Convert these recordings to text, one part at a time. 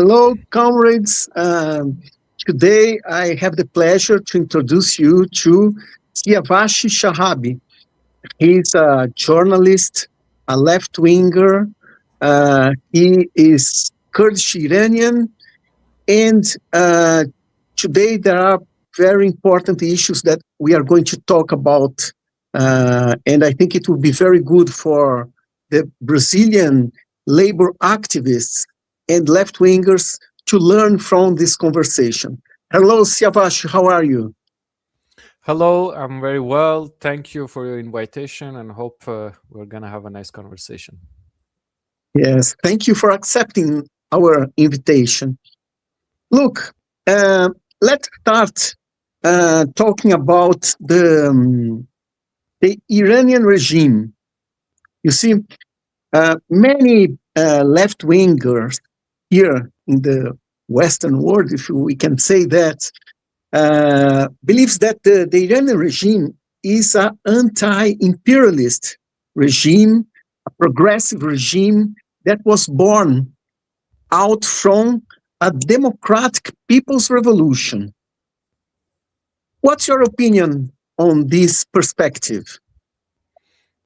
Hello, comrades. Today I have the pleasure to introduce you to Siyâvash Shahabi. He's a journalist, a left-winger. He is Kurdish Iranian, and today there are very important issues that we are going to talk about, and I think it will be very good for the Brazilian labor activists and left-wingers to learn from this conversation. Hello, Siyâvash, how are you? Hello, I'm very well. Thank you for your invitation and hope we're going to have a nice conversation. Yes, thank you for accepting our invitation. Look, let's start talking about the Iranian regime. You see, many left-wingers here in the Western world, if we can say that, believes that the Iranian regime is an anti-imperialist regime, a progressive regime that was born out from a democratic people's revolution. What's your opinion on this perspective?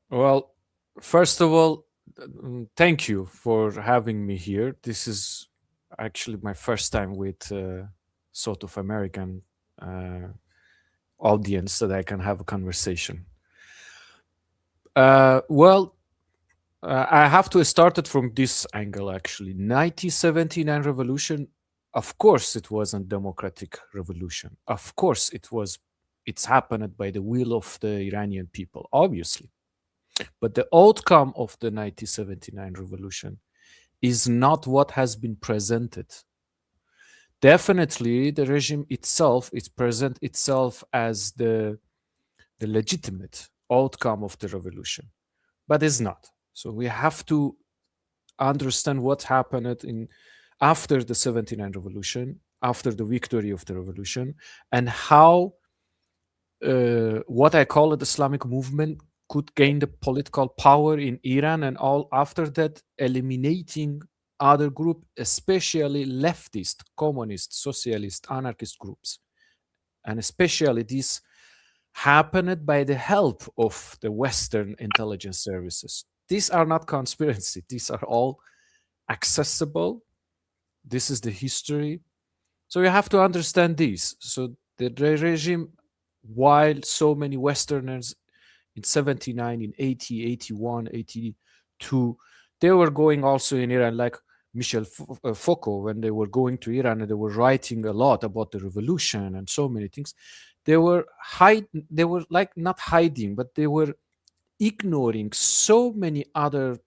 Well, first of all, thank you for having me here. This is actually my first time with sort of American audience that I can have a conversation. I have to start it from this angle, actually. 1979 revolution, of course, it wasn't democratic revolution. Of course, it's happened by the will of the Iranian people, obviously. But the outcome of the 1979 revolution is not what has been presented. Definitely, the regime itself is present itself as the legitimate outcome of the revolution, but it's not. So we have to understand what happened after the 79 revolution, after the victory of the revolution, and how what I call it Islamic movement could gain the political power in Iran, and all after that eliminating other groups, especially leftist, communist, socialist, anarchist groups. And especially this happened by the help of the Western intelligence services. These are not conspiracy. These are all accessible. This is the history. So you have to understand this. So the regime, while so many Westerners in 79, in 80, 81, 82, they were going also in Iran, like Michel Foucault, when they were going to Iran and they were writing a lot about the revolution and so many things. They were like not hiding, but they were ignoring so many other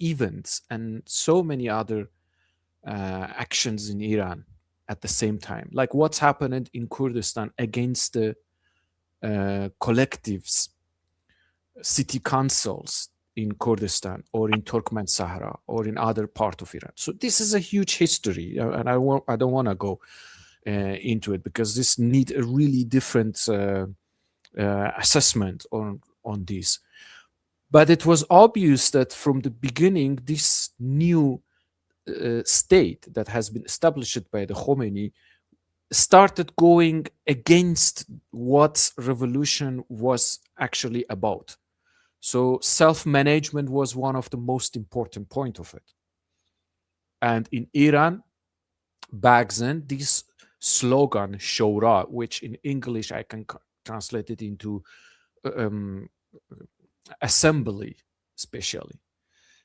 events and so many other actions in Iran at the same time, like what's happened in Kurdistan against the collectives, city councils in Kurdistan or in Turkmen Sahara or in other part of Iran. So this is a huge history, and I don't want to go into it because this needs a really different assessment on this. But it was obvious that from the beginning, this new state that has been established by the Khomeini started going against what revolution was actually about. So self-management was one of the most important point of it. And in Iran, back then, this slogan, Shura, which in English I can translate it into assembly, especially,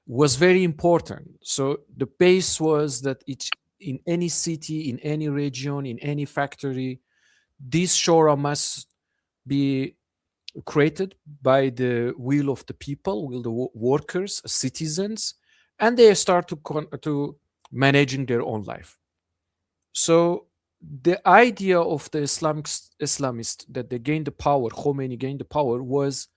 was very important. So the base was that in any city, in any region, in any factory, this Shura must be created by the will of the people, will the workers, citizens, and they start to managing their own life. So the idea of the Islamist that they gained the power, Khomeini gained the power, was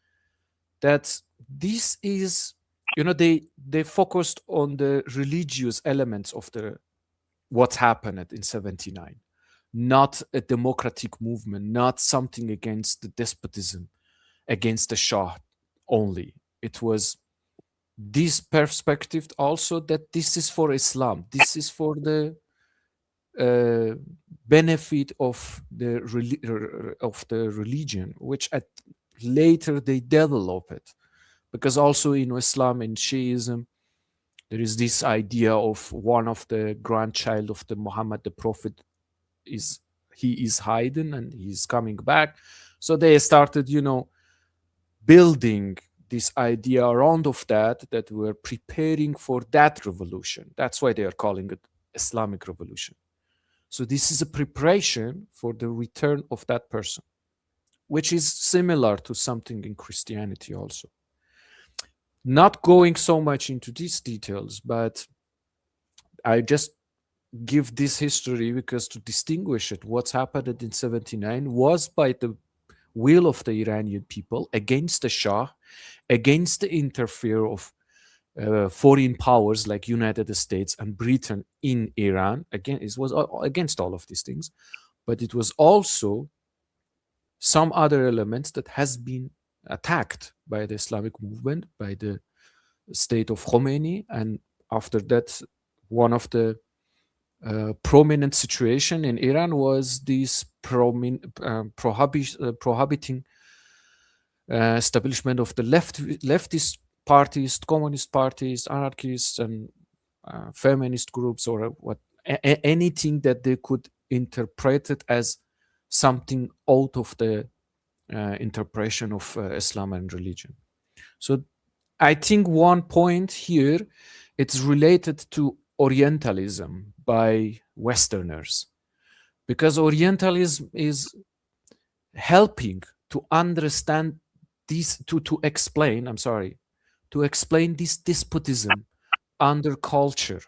that this is, they focused on the religious elements of what happened in 79, not a democratic movement, not something against the despotism, against the Shah only. It was this perspective also, that this is for Islam, this is for the benefit of the religion, which at later they develop it, because also in Islam and Shiism there is this idea of one of the grandchild of the Muhammad the Prophet is hidden and he's coming back. So they started, building this idea around of that we're preparing for that revolution. That's why they are calling it Islamic revolution. So this is a preparation for the return of that person, which is similar to something in Christianity also. Not going so much into these details, but I just give this history because to distinguish it, what's happened in 79 was by the will of the Iranian people against the Shah, against the interfere of foreign powers like United States and Britain in Iran. Again, it was against all of these things, but it was also some other elements that has been attacked by the Islamic movement, by the state of Khomeini, and after that, one of the prominent situation in Iran was this prohibiting establishment of the leftist parties, communist parties, anarchists, and feminist groups, or what anything that they could interpret it as something out of the interpretation of Islam and religion. So I think one point here, it's related to Orientalism by Westerners, because Orientalism is helping to understand this, to explain this despotism under culture,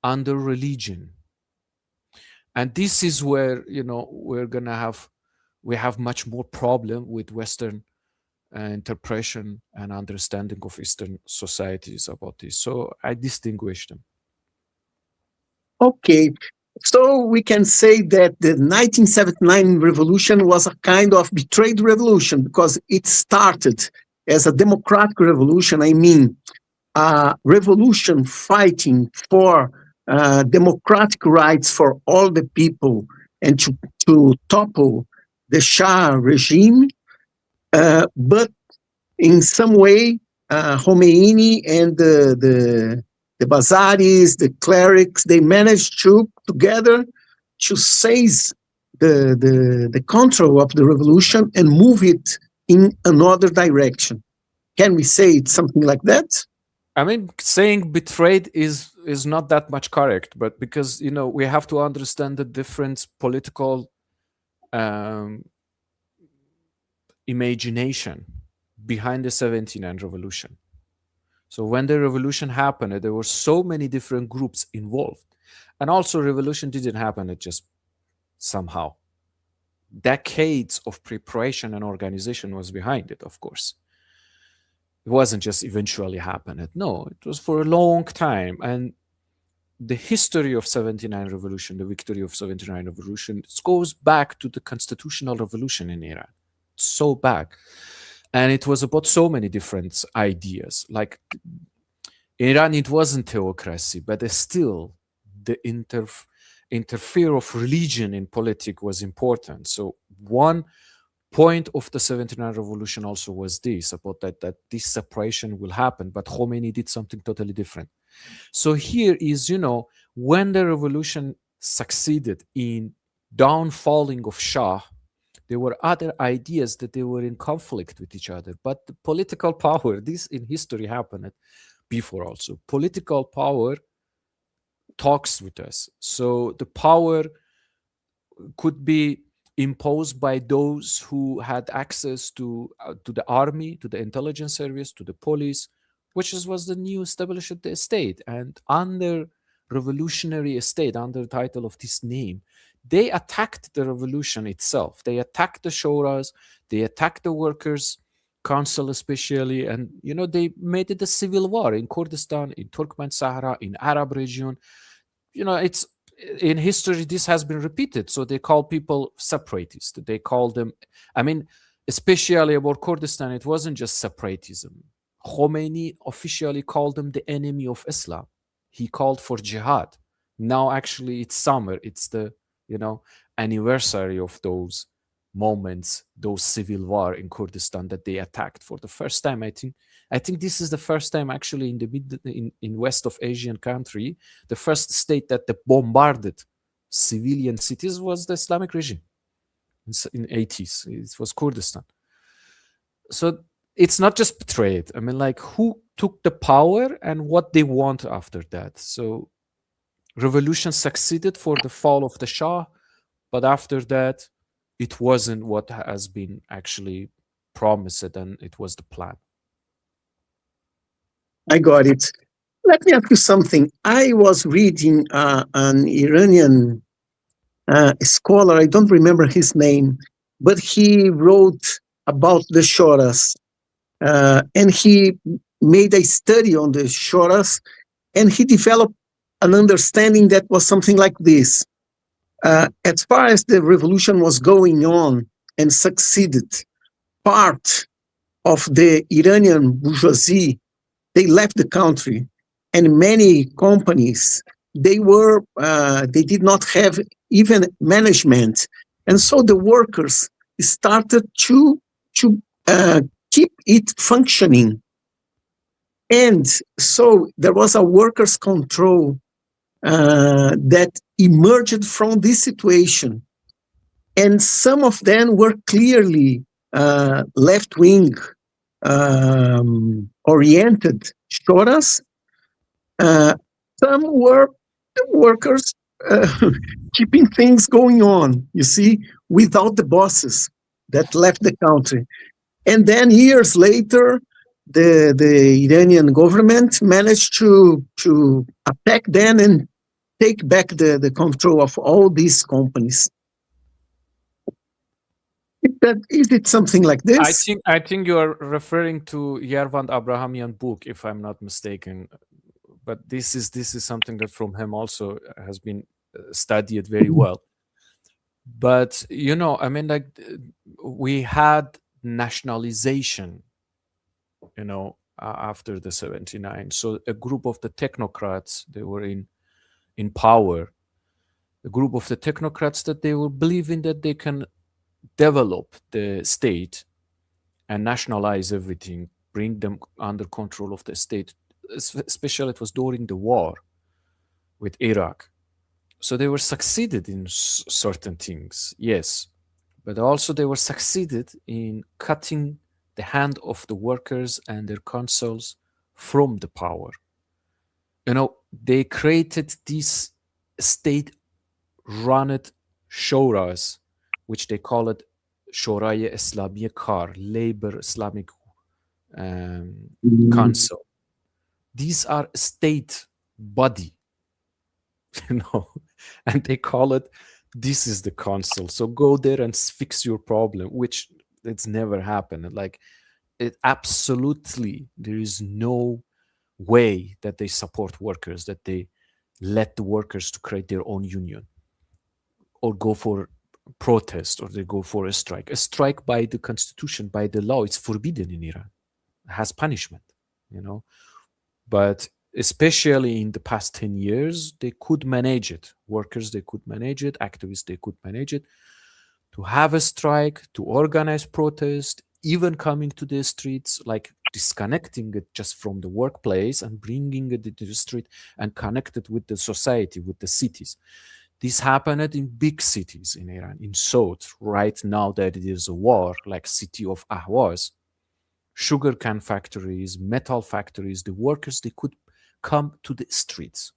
under religion. And this is where, we have much more problem with Western interpretation and understanding of Eastern societies about this. So I distinguish them. Okay, so we can say that the 1979 revolution was a kind of betrayed revolution because it started as a democratic revolution. I mean, a revolution fighting for democratic rights for all the people and to topple the Shah regime. But in some way, Khomeini and the Bazaris, the clerics, they managed to together to seize the control of the revolution and move it in another direction. Can we say it's something like that? I mean, saying betrayed is not that much correct, but because, we have to understand the different political imagination behind the 79 revolution. So when the revolution happened, there were so many different groups involved. And also revolution didn't happen just somehow. Decades of preparation and organization was behind it, of course. It wasn't just eventually happened. No, it was for a long time. And the history of 79 revolution, the victory of 79 revolution, it goes back to the constitutional revolution in Iran. It's so back. And it was about so many different ideas. Like in Iran, it wasn't theocracy, but still the interfere of religion in politics was important. So one point of the 79 revolution also was this, about that this separation will happen, but Khomeini did something totally different. So here is, when the revolution succeeded in downfalling of Shah, there were other ideas that they were in conflict with each other. But the political power, this in history happened before also. Political power talks with us. So the power could be imposed by those who had access to the army, to the intelligence service, to the police, which was the new established state. And under revolutionary state, under the title of this name, they attacked the revolution itself. They attacked the shuras, they attacked the workers' council especially, and they made it a civil war in Kurdistan, in Turkmen Sahara, in Arab region. It's in history this has been repeated. So they call people separatists. They call them, especially about Kurdistan, it wasn't just separatism. Khomeini officially called them the enemy of Islam. He called for jihad. Now actually it's summer. It's the, anniversary of those moments, those civil war in Kurdistan that they attacked for the first time. I think this is the first time actually in the in west of Asian country, the first state that they bombarded civilian cities was the Islamic regime in 80s. It was Kurdistan. So it's not just betrayed. I mean, like, who took the power and what they want after that. So revolution succeeded for the fall of the Shah, but after that, it wasn't what has been actually promised, and it was the plan. I got it. Let me ask you something. I was reading an Iranian scholar, I don't remember his name, but he wrote about the shoras, and he made a study on the shoras, and he developed an understanding that was something like this. As far as the revolution was going on and succeeded, part of the Iranian bourgeoisie, they left the country, and many companies, they did not have even management, and so the workers started to keep it functioning, and so there was a workers' control that emerged from this situation, and some of them were clearly left-wing oriented shoras. Some were the workers keeping things going on, you see, without the bosses that left the country. And then years later, the Iranian government managed to attack them and take back the control of all these companies. Is it something like this? I think you are referring to Yervand Abrahamian book, if I'm not mistaken. But this is something that from him also has been studied very well. But I mean, like, we had nationalization, after the 79. So a group of the technocrats, they were in power. A group of the technocrats that they were believing that they can develop the state and nationalize everything, bring them under control of the state. Especially it was during the war with Iraq. So they were succeeded in certain things, yes, but also they were succeeded in cutting the hand of the workers and their councils from the power. They created these state-run shoras, which they call it Shoraye Islamiye Kar, Labor Islamic Council. These are state body, and they call it, this is the council. So go there and fix your problem, which it's never happened. Like, it absolutely, there is no way that they support workers, that they let the workers to create their own union or go for protest, or they go for a strike. A strike by the constitution, by the law, it's forbidden in Iran. It has punishment, But especially in the past 10 years, they could manage it. Workers, they could manage it. Activists, they could manage it. To have a strike, to organize protest, even coming to the streets, like disconnecting it just from the workplace and bringing it to the street and connect it with the society, with the cities. This happened in big cities in Iran. In South, right now that it is a war, like city of Ahvaz, sugarcane factories, metal factories, the workers, they could come to the streets,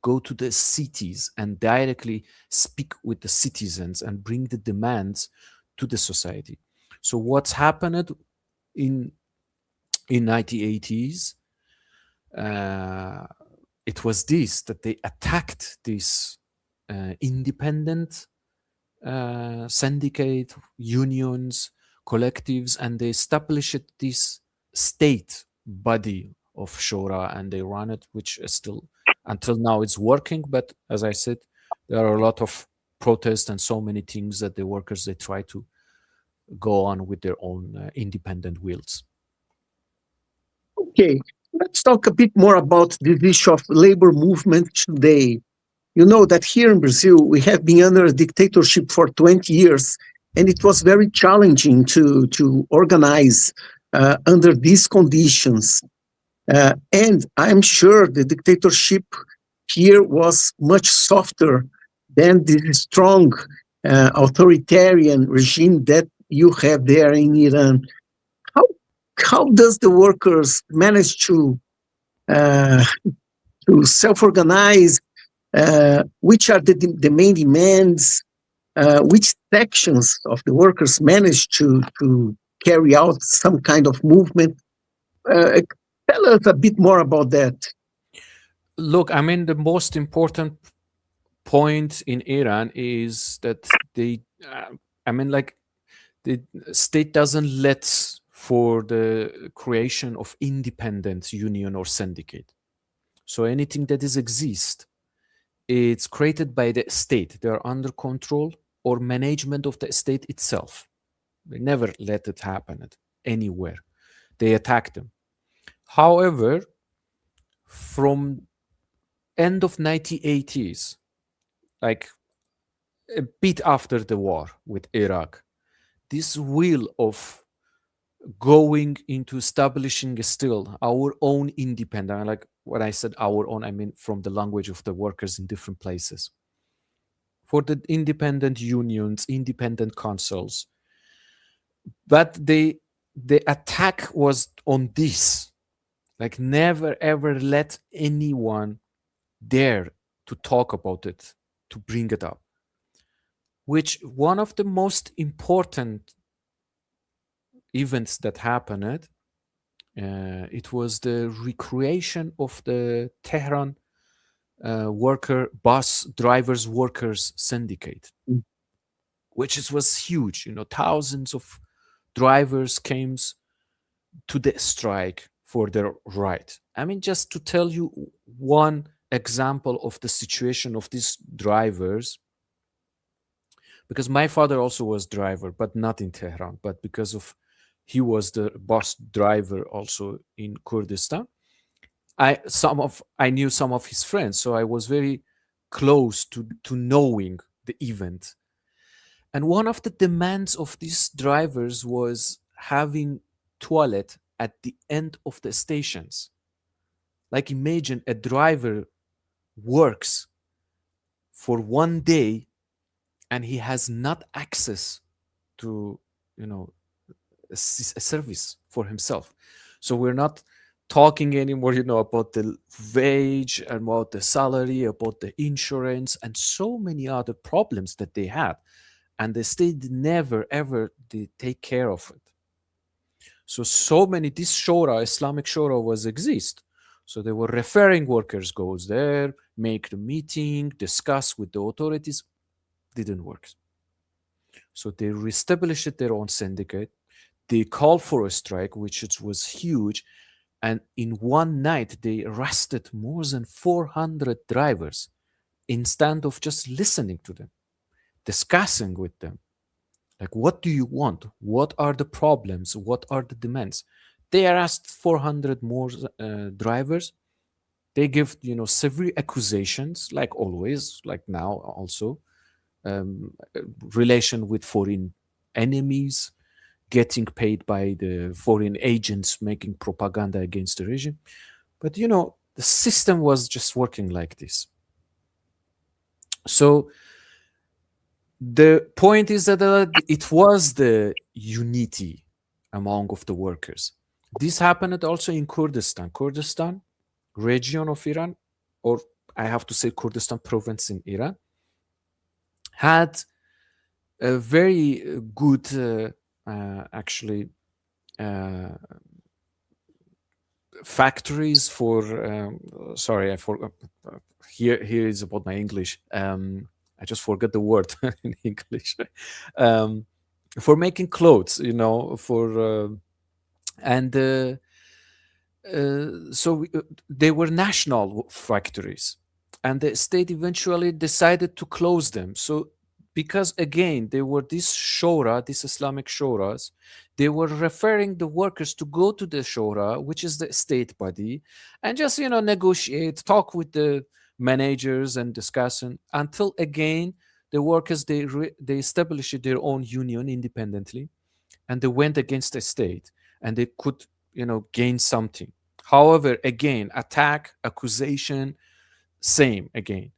go to the cities and directly speak with the citizens and bring the demands to the society. So what's happened in 1980s, it was this, that they attacked this independent syndicate, unions, collectives, and they established this state body of Shura, and they run it, which is still, until now, it's working. But as I said, there are a lot of protests and so many things that the workers, they try to go on with their own independent wills. Okay, let's talk a bit more about this issue of labor movement today. You know that here in Brazil, we have been under a dictatorship for 20 years, and it was very challenging to organize under these conditions. And I'm sure the dictatorship here was much softer than the strong authoritarian regime that you have there in Iran. How how does the workers manage uh, to self-organize? Which are the main demands? Which sections of the workers manage to carry out some kind of movement? Uh, Tell us a bit more about that. Look, I mean, the most important point in Iran is that I mean, like, the state doesn't let for the creation of independent union or syndicate. So anything that is exist, it's created by the state. They are under control or management of the state itself. They never let it happen at anywhere. They attack them. However, from end of 1980s, like a bit after the war with Iraq, this will of going into establishing still our own independent, like what I said, our own, I mean from the language of the workers in different places. For the independent unions, independent councils, but the attack was on this, like never ever let anyone dare to talk about it, to bring it up. Which one of the most important events that happened, it was the recreation of the Tehran worker bus drivers workers syndicate, Mm. which was huge. You know, thousands of drivers came to the strike for their right. I mean, just to tell you one example of the situation of these drivers, because my father also was driver, but not in Tehran, but because of he was the bus driver also in Kurdistan. I knew some of his friends, so I was very close to knowing the event. And one of the demands of these drivers was having toilet at the end of the stations. Like imagine a driver works for one day and he has not access to, you know, a service for himself. So we're not talking anymore, you know, about the wage and about the salary, about the insurance, and so many other problems that they had. And the state never ever did take care of it. So many, this shura, Islamic shura was exist. So they were referring workers goes there, make the meeting, discuss with the authorities. Didn't work. So they reestablished their own syndicate. They called for a strike, which it was huge. And in one night, they arrested more than 400 drivers instead of just listening to them, discussing with them. Like, what do you want? What are the problems? What are the demands? They arrested 400 more drivers. They give, you know, severe accusations, like always, like now also, um, relation with foreign enemies, getting paid by the foreign agents making propaganda against the regime. But you know, the system was just working like this. So the point is that it was the unity among of the workers. This happened also in Kurdistan. Kurdistan, region of Iran, or I have to say Kurdistan province in Iran, had a very good, actually, uh, factories for. Sorry, I forgot. Here is about my English. I just forgot the word in English. um, for making clothes, you know, for and they were national factories, and the state eventually decided to close them. So because again, they were this shura, these Islamic shuras, they were referring the workers to go to the shura, which is the state body, and just, negotiate, talk with the managers and discussing until again, the workers, they established their own union independently, and they went against the state, and they could, gain something. However, again, attack, accusation, same again.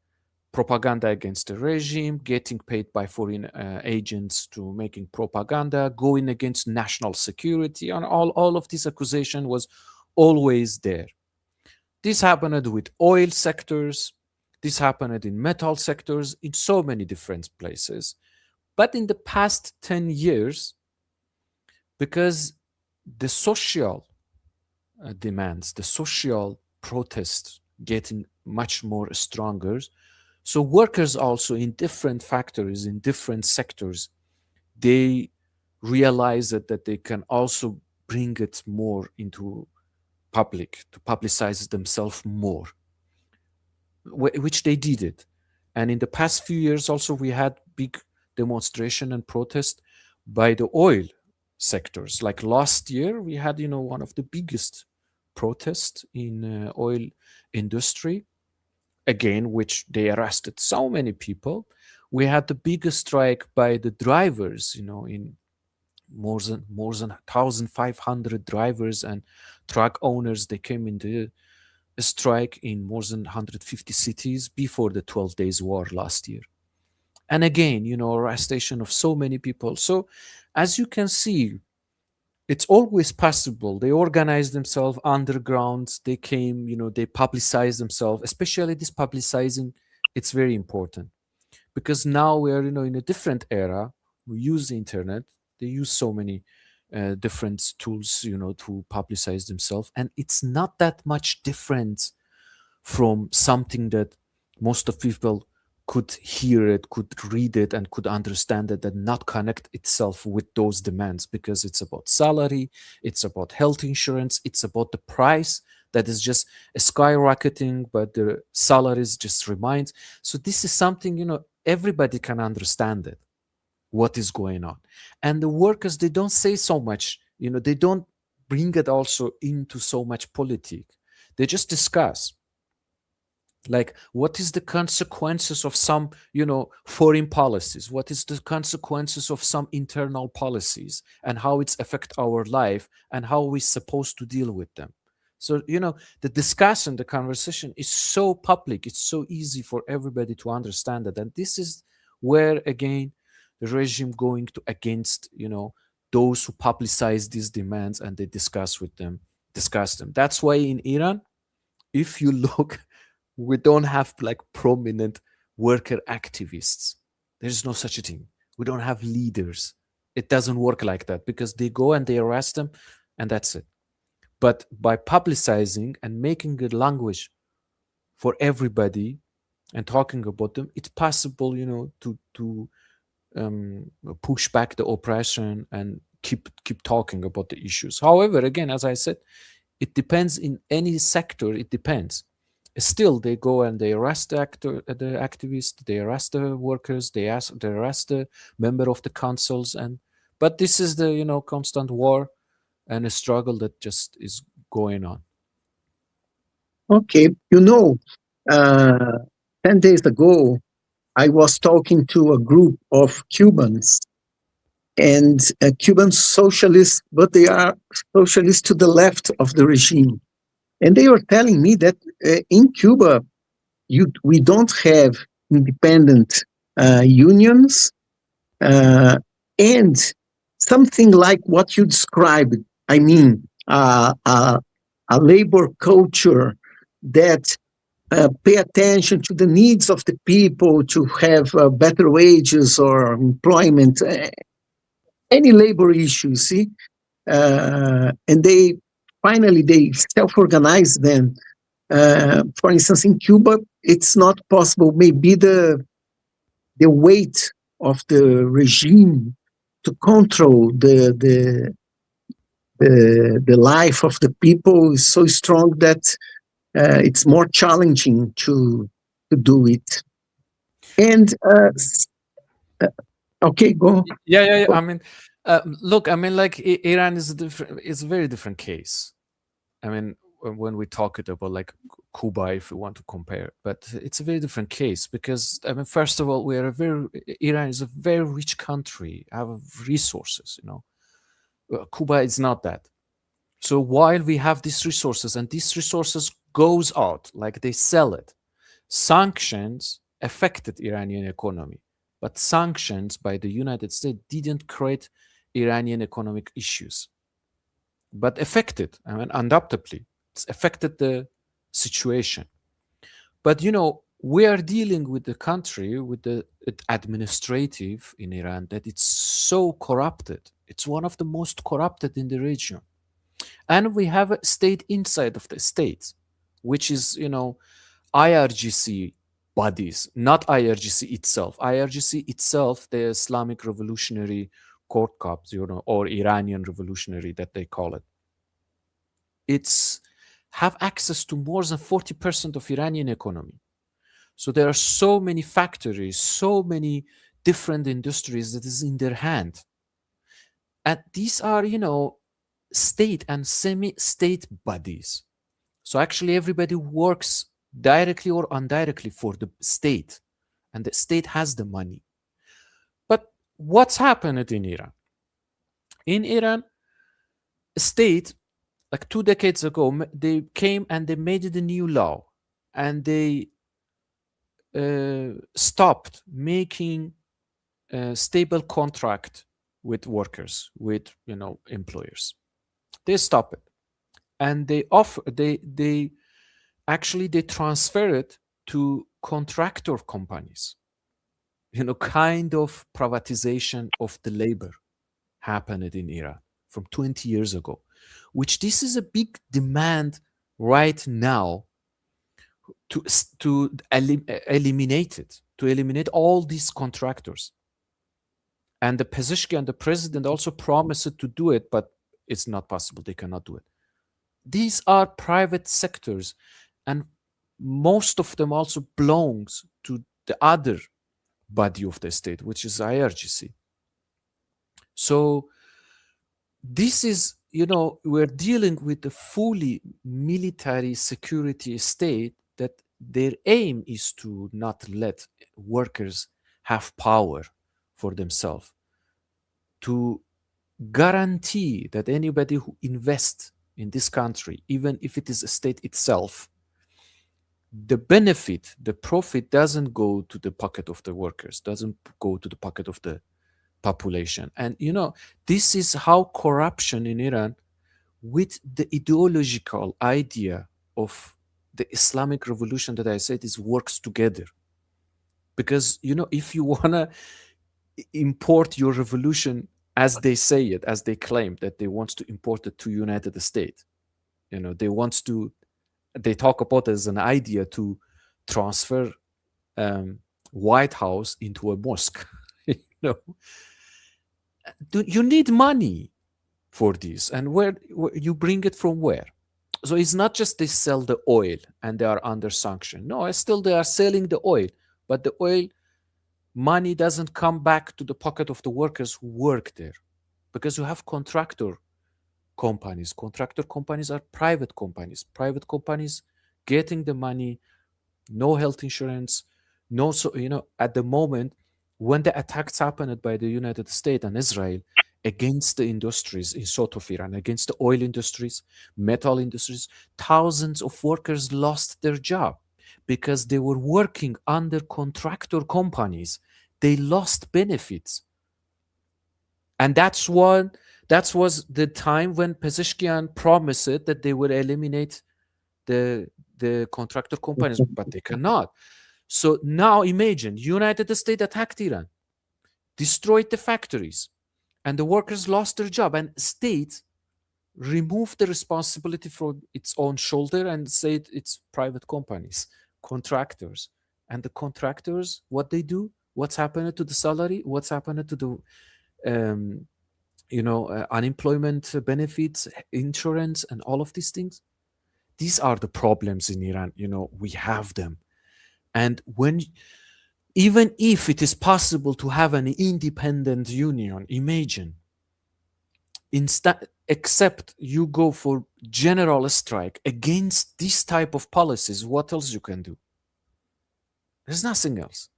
Propaganda against the regime, getting paid by foreign agents to making propaganda, going against national security, and all of this accusation was always there. This happened with oil sectors, this happened in metal sectors, in so many different places. But in the past 10 years, because the social demands, the social protests getting much more stronger, so workers also in different factories, in different sectors, they realize that they can also bring it more into public, to publicize themselves more, which they did it. And in the past few years also, we had big demonstration and protest by the oil sectors. Like last year, we had, one of the biggest protests in oil industry, again, which they arrested so many people. We had the biggest strike by the drivers, in more than 1,500 drivers and truck owners. They came in the strike in more than 150 cities before the 12 days war last year. And again, arrestation of so many people. So as you can see, it's always possible. They organize themselves underground. They came, they publicize themselves, especially this publicizing. It's very important because now we are, in a different era. We use the internet. They use so many different tools, to publicize themselves. And it's not that much different from something that most of people could hear it, could read it, and could understand it, and not connect itself with those demands, because it's about salary, it's about health insurance, it's about the price that is just skyrocketing, but the salaries just remains. So this is something, everybody can understand it, what is going on. And the workers, they don't say so much, they don't bring it also into so much politics. They just discuss. Like, what is the consequences of some, foreign policies? What is the consequences of some internal policies, and how it's affect our life, and how we're supposed to deal with them? So, the discussion, the conversation is so public. It's so easy for everybody to understand it. And this is where, again, the regime going to against, those who publicize these demands, and they discuss them. That's why in Iran, if you look, we don't have like prominent worker activists. There's no such a thing. We don't have leaders. It doesn't work like that, because they go and they arrest them, and that's it. But by publicizing and making a language for everybody and talking about them, it's possible, to push back the oppression and keep talking about the issues. However, again, as I said, it depends. In any sector, it depends. Still, they go and they arrest the activists, they arrest the workers, they arrest the member of the councils, but this is the constant war and a struggle that just is going on. Okay, 10 days ago, I was talking to a group of Cubans, and Cuban socialists, but they are socialists to the left of the regime. And they were telling me that in Cuba, we don't have independent unions, and something like what you described. I mean, a labor culture that pay attention to the needs of the people, to have better wages or employment, any labor issue, see? And they self-organize then. For instance, in Cuba, it's not possible. Maybe the weight of the regime to control the life of the people is so strong that it's more challenging to do it. And Okay, go. Yeah. go. I mean, look, I mean, like Iran is a very different case. I mean, when we talk about like Cuba, if we want to compare, but it's a very different case because I mean, first of all, Iran is a very rich country, have resources. Cuba is not that. So while we have these resources and these resources goes out, like they sell it, sanctions affected Iranian economy, but sanctions by the United States didn't create Iranian economic issues, but affected, I mean, undoubtedly, it's affected the situation. But we are dealing with the country, with the administrative in Iran, that it's so corrupted. It's one of the most corrupted in the region. And we have a state inside of the state, which is, IRGC bodies, not IRGC itself. IRGC itself, the Islamic Revolutionary Court Corps, or Iranian Revolutionary that they call it. It's have access to more than 40% of Iranian economy. So there are so many factories, so many different industries that is in their hand. And these are, state and semi-state bodies. So actually everybody works directly or indirectly for the state, and the state has the money. But what's happened in Iran? In Iran, a state, like 2 decades ago, they came and they made it a new law, and they stopped making a stable contract with workers, with employers. They stop it, and they transfer it to contractor companies. Kind of privatization of the labor happened in Iran from 20 years ago, which this is a big demand right now to eliminate it, to eliminate all these contractors. And the Pezeshkian, the president, also promised to do it, but it's not possible. They cannot do it. These are private sectors, and most of them also belongs to the other body of the state, which is IRGC. So this is, we're dealing with a fully military security state that their aim is to not let workers have power for themselves, to guarantee that anybody who invests in this country, even if it is a state itself, the benefit, the profit doesn't go to the pocket of the workers, doesn't go to the pocket of the population. And this is how corruption in Iran, with the ideological idea of the Islamic revolution that I said, is works together. Because if you want to import your revolution as they say it, as they claim that they want to import it to United States, they talk about it as an idea to transfer White House into a mosque. You need money for this, and where you bring it from? Where? So it's not just they sell the oil and they are under sanction. No, still they are selling the oil, but the oil money doesn't come back to the pocket of the workers who work there, because you have contractor companies. Contractor companies are private companies. Private companies getting the money, no health insurance, no. So at the moment when the attacks happened by the United States and Israel against the industries in south of Iran, against the oil industries, metal industries, thousands of workers lost their job because they were working under contractor companies. They lost benefits. And that was the time when Pezeshkian promised that they would eliminate the contractor companies, but they cannot. So now imagine, United States attacked Iran, destroyed the factories, and the workers lost their job, and state removed the responsibility from its own shoulder and said it's private companies, contractors. And the contractors, what they do, what's happened to the salary, what's happened to the unemployment benefits, insurance, and all of these things. These are the problems in Iran. We have them. And when Even if it is possible to have an independent union, imagine, instead, except you go for general strike against this type of policies, what else you can do? There's nothing else.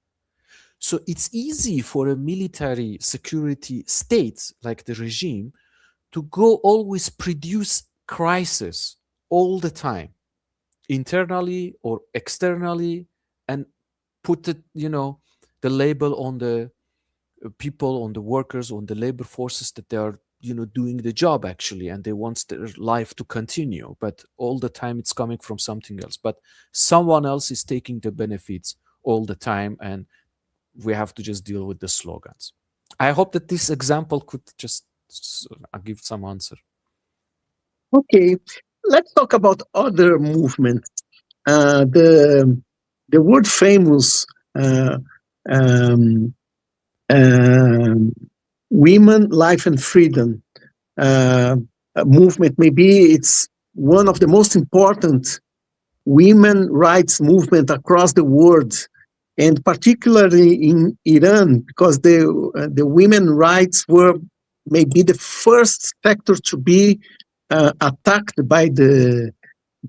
So it's easy for a military security state like the regime to go always produce crisis all the time, internally or externally, and put it, the label on the people, on the workers, on the labor forces that they are, doing the job actually, and they want their life to continue. But all the time it's coming from something else. But someone else is taking the benefits all the time, and we have to just deal with the slogans. I hope that this example could just give some answer. Okay, let's talk about other movements. The world famous women, life and freedom movement. Maybe it's one of the most important women rights movement across the world, and particularly in Iran, because the women rights were maybe the first sector to be attacked by the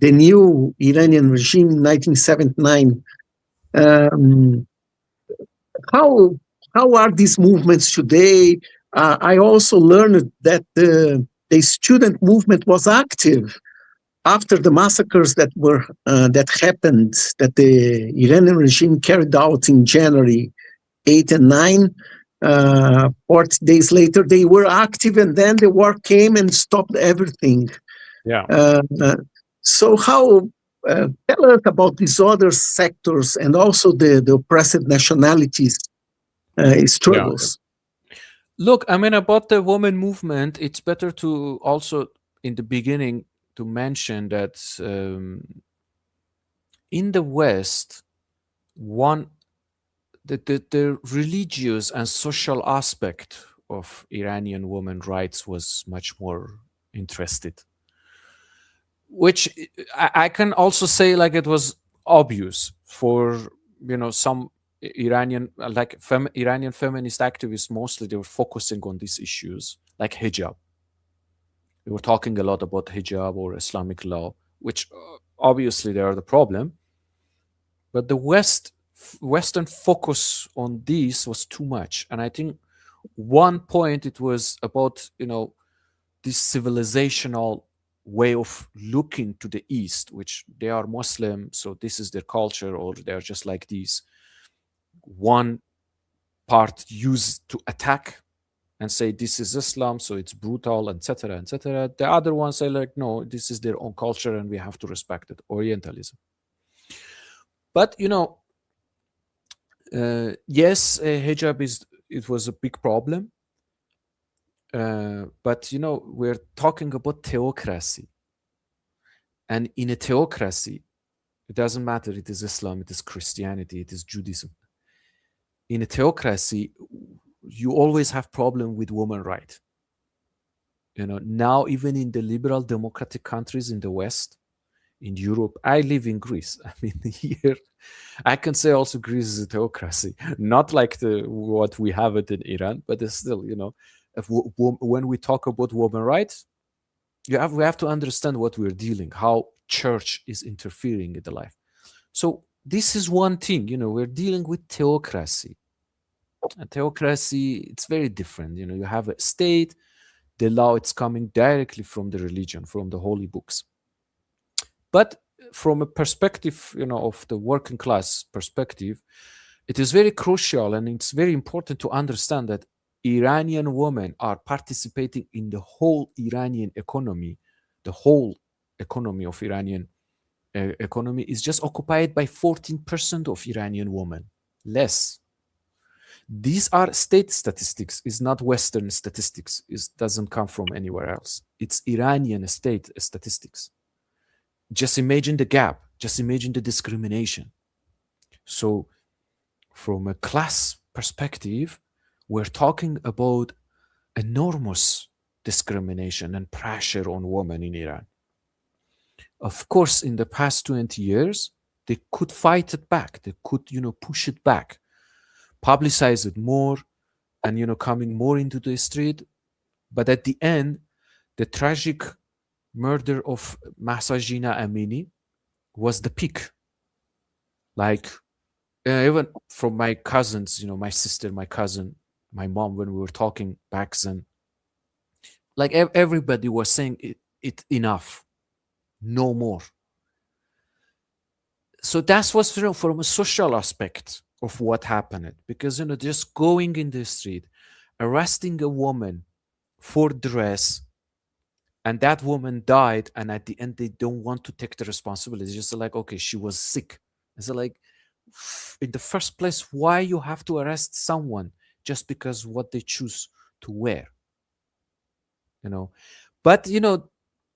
new Iranian regime in 1979. How are these movements today? I also learned that the student movement was active after the massacres that happened, that the Iranian regime carried out in January 8 and 9. 40 days later, they were active, and then the war came and stopped everything. Yeah. So how, tell us about these other sectors and also the oppressed nationalities struggles. Yeah. Look, I mean, about the women movement, it's better to also, in the beginning, to mention that in the West, the religious and social aspect of Iranian women rights was much more interested, which I can also say, like, it was obvious for some Iranian Iranian feminist activists. Mostly they were focusing on these issues like hijab. We were talking a lot about hijab or Islamic law, which obviously they are the problem. But the Western focus on this was too much. And I think one point it was about, this civilizational way of looking to the East, which they are Muslim, so this is their culture, or they're just like these. One part used to attack and say this is Islam, so it's brutal, etc., etc. The other one say like, no, this is their own culture and we have to respect it, Orientalism. But yes, hijab it was a big problem, but we're talking about theocracy, and in a theocracy, it doesn't matter. It is Islam, it is Christianity, it is Judaism. In a theocracy, you always have problem with women rights. Now even in the liberal democratic countries in the West, in Europe, I live in Greece. I mean, here I can say also Greece is a theocracy, not like what we have it in Iran, but it's still, when we talk about women rights, we have to understand what we're dealing, how church is interfering in the life. So this is one thing, we're dealing with theocracy. And theocracy, it's very different. You have a state, the law, it's coming directly from the religion, from the holy books. But from a perspective, of the working class perspective, it is very crucial and it's very important to understand that Iranian women are participating in the whole Iranian economy. The whole economy of Iranian economy is just occupied by 14% of Iranian women, less. These are state statistics, it's not Western statistics. It doesn't come from anywhere else. It's Iranian state statistics. Just imagine the gap. Just imagine the discrimination. So from a class perspective, we're talking about enormous discrimination and pressure on women in Iran. Of course, in the past 20 years, they could fight it back. They could, push it back. publicize it more, and coming more into the street. But at the end, the tragic murder of Mahsa Jina Amini was the peak. Like, even from my cousins, my sister, my cousin, my mom, when we were talking back then, like everybody was saying it enough, no more. So that was from a social aspect of what happened, because just going in the street, arresting a woman for dress, and that woman died, and at the end they don't want to take the responsibility. It's just like, okay, she was sick. It's like, in the first place, why you have to arrest someone just because what they choose to wear? But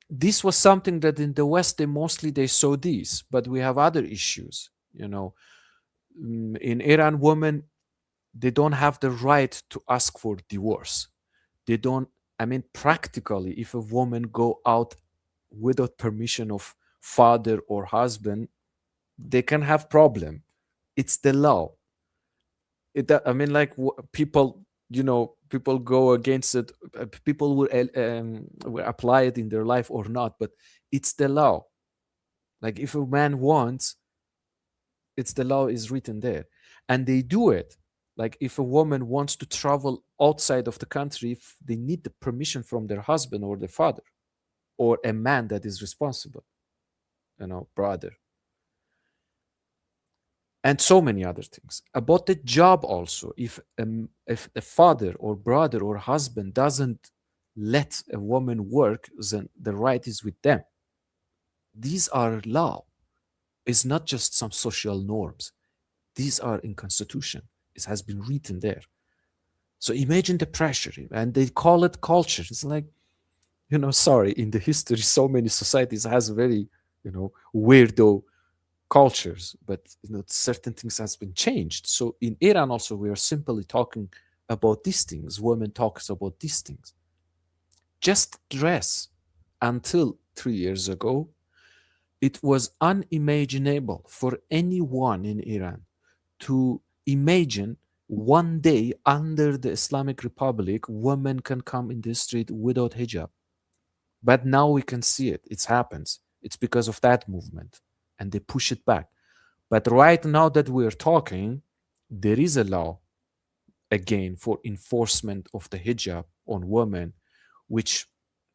this was something that in the West they saw this, but we have other issues. In Iran, women, they don't have the right to ask for divorce. They don't. I mean, practically, if a woman go out without permission of father or husband, they can have problem. It's the law. I mean, like, people, people go against it. People will apply it in their life or not, but it's the law. Like, if a man wants, it's the law is written there, and they do it. Like, if a woman wants to travel outside of the country, if they need the permission from their husband or their father, or a man that is responsible, brother, and so many other things. About the job also, if a father or brother or husband doesn't let a woman work, then the right is with them. These are law. It's not just some social norms. These are in constitution. It has been written there. So imagine the pressure, and they call it culture. It's like, sorry, in the history, so many societies has very, weirdo cultures, but certain things has been changed. So in Iran also, we are simply talking about these things. Women talks about these things. Just dress. Until 3 years ago, it was unimaginable for anyone in Iran to imagine one day under the Islamic Republic, women can come in the street without hijab. But now we can see it. It happens. It's because of that movement, and they push it back. But right now that we're talking, there is a law again for enforcement of the hijab on women, which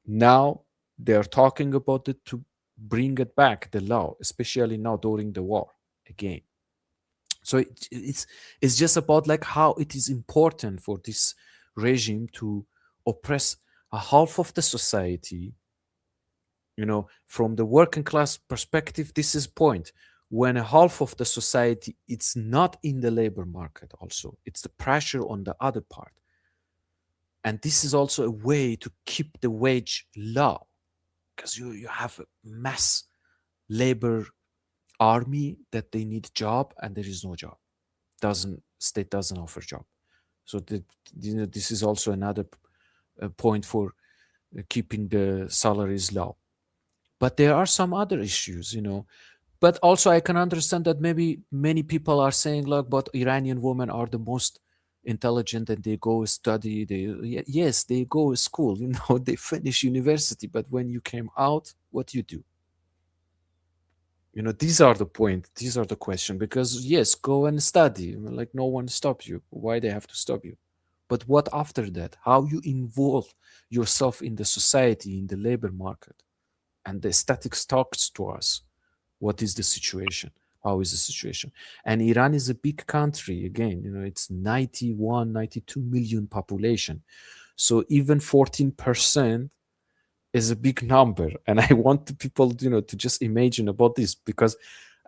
now they're talking about it to bring it back, the law, especially now during the war again. So it's just about like how it is important for this regime to oppress a half of the society. From the working class perspective, this is point. When a half of the society, it's not in the labor market also, it's the pressure on the other part. And this is also a way to keep the wage low, because you have a mass labor army that they need job, and there is no job. State doesn't offer job. So this is also another point for keeping the salaries low. But there are some other issues, But also I can understand that maybe many people are saying, look, but Iranian women are the most intelligent and they go study. Yes, they go to school, they finish university. But when you came out, what you do? These are the point. These are the question. Because yes, go and study. Like, no one stops you. Why they have to stop you? But what after that? How you involve yourself in the society, in the labor market? And the statistics talks to us. What is the situation? How is the situation? And Iran is a big country. Again, it's 91, 92 million population. So even 14% is a big number. And I want the people, to just imagine about this, because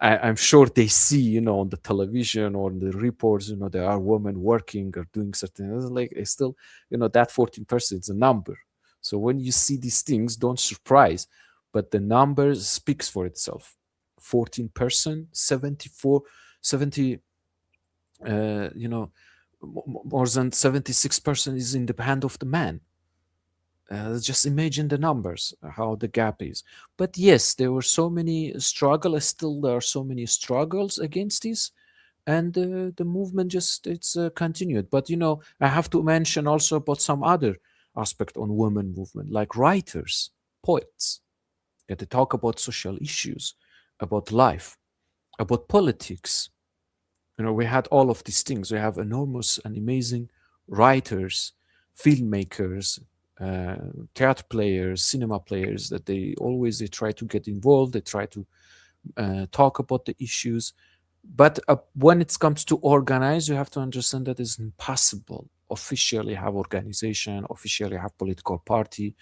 I'm sure they see, on the television or the reports, there are women working or doing certain, like, it's still, that 14% is a number. So when you see these things, don't surprise, but the number speaks for itself. 14%, 70, more than 76% is in the hand of the man. Just imagine the numbers, how the gap is. But yes, there were so many struggles. Still, there are so many struggles against this. and the movement just it's continued. But I have to mention also about some other aspect on women movement, like writers, poets, that they talk about social issues, about life, about politics. We had all of these things. We have enormous and amazing writers, filmmakers, theater players, cinema players, that they try to get involved. They try to talk about the issues. But when it comes to organize, you have to understand that it's impossible officially have organization, officially have political party.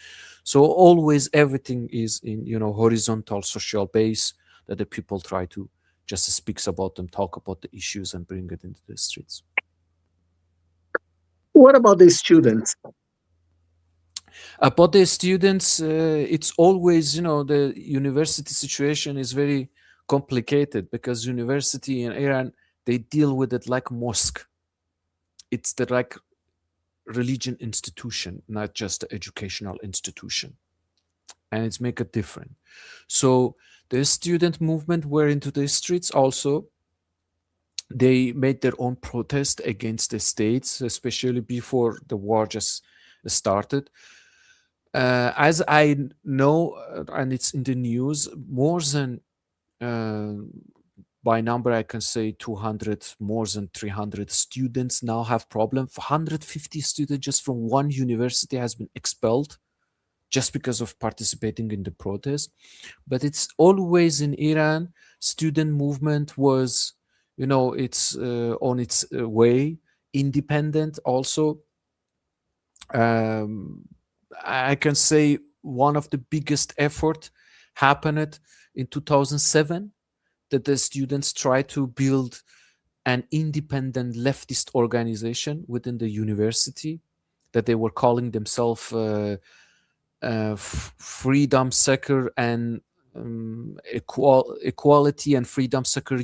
So always everything is in horizontal social base, that the people try to just speaks about them, talk about the issues, and bring it into the streets. What about the students? About the students, it's always, the university situation is very complicated, because university in Iran, they deal with it like mosque. It's the like religion institution, not just the educational institution, and it's make it different. So the student movement were into the streets also. They made their own protest against the states, especially before the war just started. As I know, and it's in the news, more than by number I can say 200, more than 300 students now have problem. 150 students just from one university has been expelled just because of participating in the protest. But it's always in Iran, student movement was, it's on its way, independent also. I can say one of the biggest effort happened in 2007, that the students tried to build an independent leftist organization within the university, that they were calling themselves Freedom Seeker and Equality and Freedom Seeker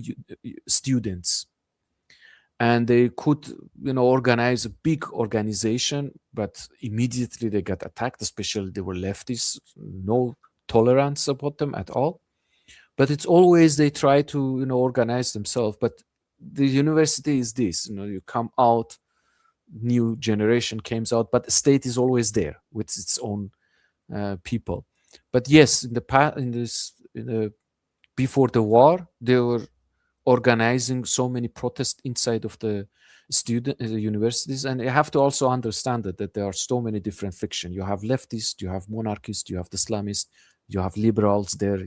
students. And they could, organize a big organization, but immediately they got attacked, especially they were leftists, no tolerance about them at all. But it's always they try to, organize themselves. But the university is this, you come out, new generation comes out, but the state is always there with its own people. But yes, in the before the war, they were organizing so many protests inside of the universities, and you have to also understand that there are so many different fictions. You have leftists, you have monarchists, you have the Islamists, you have liberals there.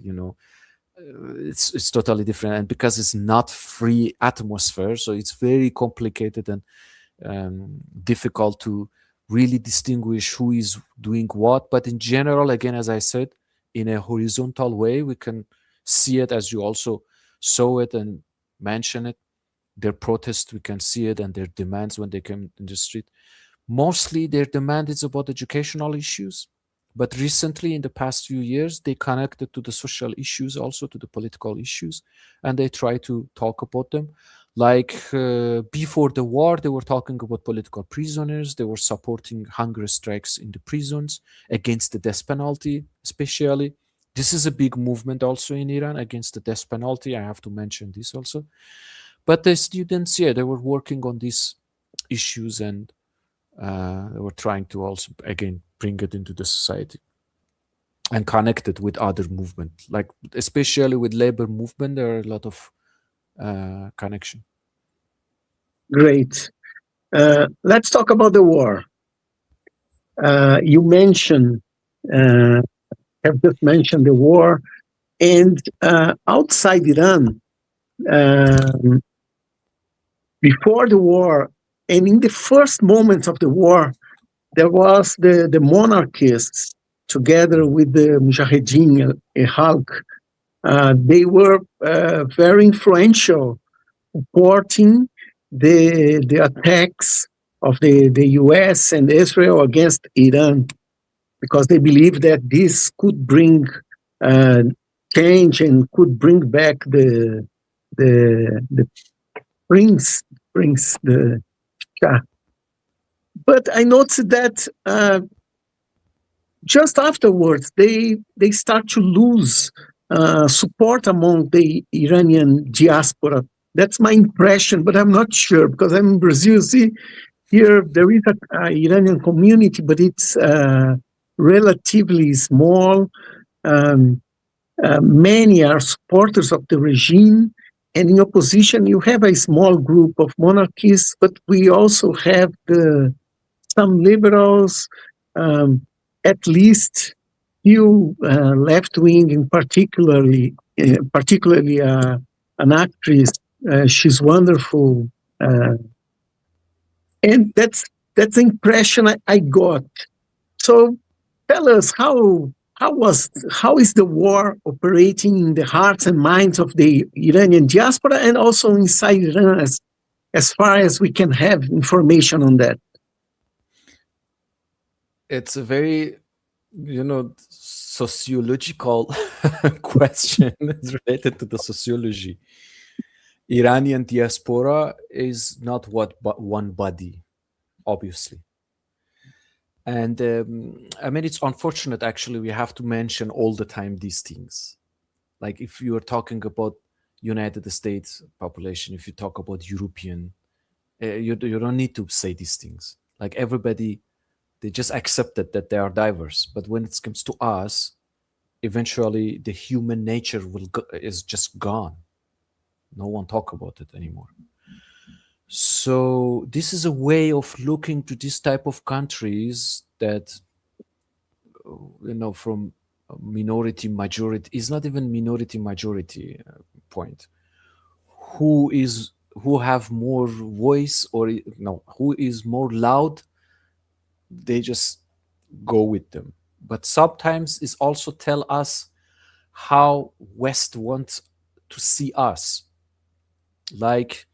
It's totally different, and because it's not free atmosphere, so it's very complicated and difficult to really distinguish who is doing what. But in general, again, as I said, in a horizontal way, we can see it, as you also saw it and mention it, their protest, we can see it, and their demands when they came in the street. Mostly their demand is about educational issues, but recently in the past few years, they connected to the social issues, also to the political issues, and they try to talk about them. Like before the war, they were talking about political prisoners. They were supporting hunger strikes in the prisons, against the death penalty, especially. This is a big movement also in Iran against the death penalty. I have to mention this also. But the students, they were working on these issues, and they were trying to also, again, bring it into the society and connect it with other movement. Like especially with labor movement, there are a lot of connection. Great. Let's talk about the war. You mentioned, have just mentioned the war, and outside Iran, before the war, and in the first moments of the war, there was the monarchists together with the Mujahideen, Halq. They were very influential, supporting the attacks of the US and Israel against Iran, because they believed that this could bring change and could bring back the prince, the Shah. But I noticed that just afterwards, they start to lose support among the Iranian diaspora That's my impression, but I'm not sure because I'm in Brazil. See, here there is a Iranian community, but it's relatively small. Many are supporters of the regime, and in opposition, you have a small group of monarchists, but we also have some liberals, at least few left-wing, in particularly an actress. She's wonderful, and that's the impression I got. So, tell us how is the war operating in the hearts and minds of the Iranian diaspora and also inside Iran, as far as we can have information on that. It's a very, sociological question. It's related to the sociology. Iranian diaspora is not one body, obviously. And I mean, it's unfortunate, actually, we have to mention all the time these things. Like if you are talking about United States population, if you talk about European, you don't need to say these things. Like everybody, they just accepted that they are diverse. But when it comes to us, eventually the human nature is just gone. No one talk about it anymore. So this is a way of looking to this type of countries that, from minority majority, is not even minority majority point. Who have more voice, or no, who is more loud, they just go with them. But sometimes it's also tell us how West wants to see us. Like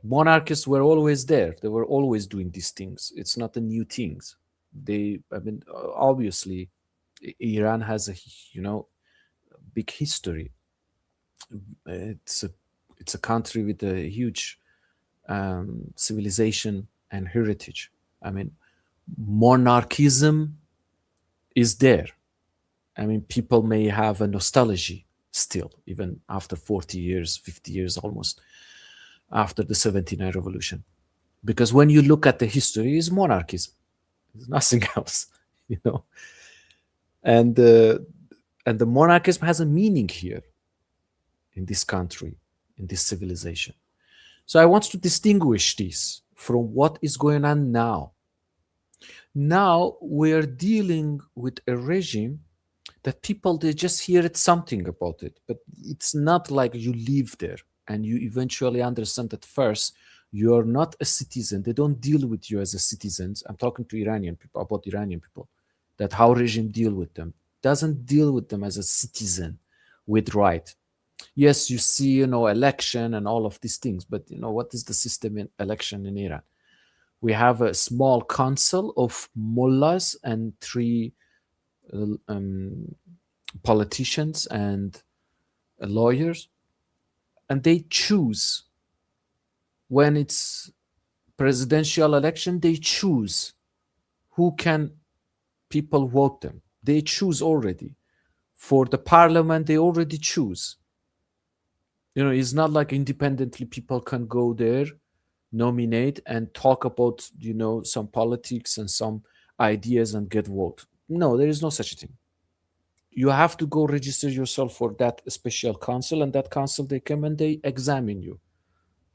monarchists were always there. They were always doing these things. It's not a new things. Obviously, Iran has a big history. It's a country with a huge civilization and heritage. I mean, monarchism is there. I mean, people may have a nostalgia still, even after 40 years, 50 years almost, after the 79 revolution. Because when you look at the history, it's monarchism. It's nothing else, And the monarchism has a meaning here in this country, in this civilization. So I want to distinguish this from what is going on now. Now we are dealing with a regime that people, they just hear something about it, but it's not like you live there and you eventually understand that first you are not a citizen. They don't deal with you as a citizen. I'm talking to Iranian people, about Iranian people, that how regime deal with them. Doesn't deal with them as a citizen with right. Yes, you see, election and all of these things, but what is the system in election in Iran? We have a small council of mullahs and 3 politicians and lawyers, and they choose. When it's presidential election, they choose who can people vote them. They choose already. For the parliament, they already choose. It's not like independently people can go there, nominate and talk about, some politics and some ideas and get vote. No, there is no such thing. You have to go register yourself for that special council, and that council, they come and they examine you.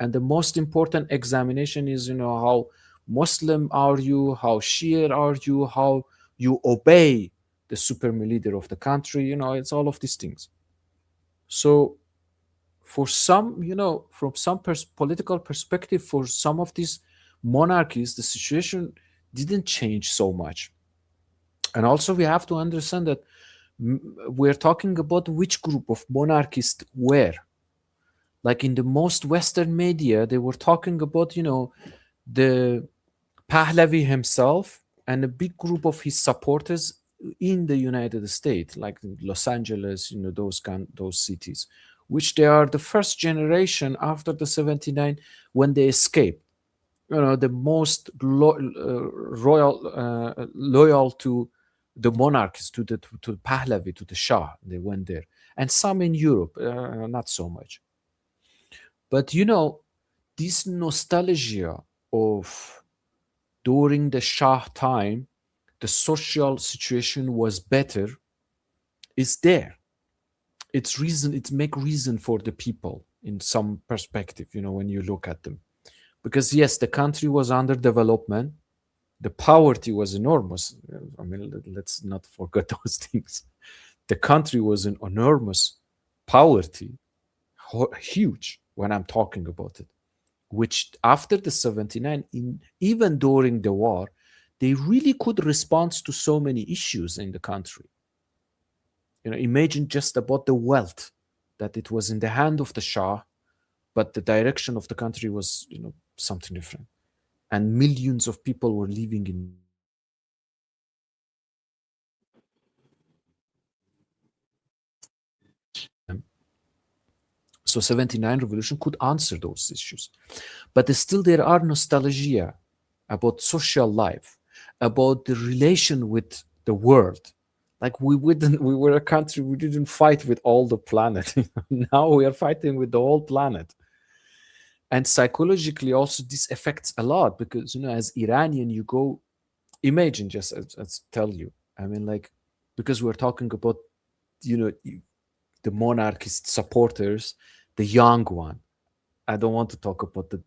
And the most important examination is, how Muslim are you, how Shia are you, how you obey the supreme leader of the country. It's all of these things. So for some, from some political perspective, for some of these monarchies, the situation didn't change so much. And also we have to understand that we're talking about which group of monarchists were. Like in the most Western media, they were talking about, the Pahlavi himself and a big group of his supporters in the United States, like Los Angeles, those cities, which they are the first generation after the 79 when they escaped. The most loyal to the monarchs, to Pahlavi, to the Shah. They went there, and some in Europe, not so much. But this nostalgia of during the Shah time, the social situation was better, is there. It's reason, it make reason for the people in some perspective, when you look at them. Because yes, the country was under development, the poverty was enormous. I mean, let's not forget those things. The country was in enormous poverty, huge when I'm talking about it, which after the 79, even during the war, they really could respond to so many issues in the country. Imagine just about the wealth, that it was in the hand of the Shah, but the direction of the country was, something different. And millions of people were living in. So 79 revolution could answer those issues. But still there are nostalgia about social life, about the relation with the world. Like we were a country, we didn't fight with all the planet. Now we are fighting with the whole planet. And psychologically also this affects a lot, because, as Iranian, you go, imagine, just as tell you, I mean, like, because we're talking about, the monarchist supporters, the young one. I don't want to talk about the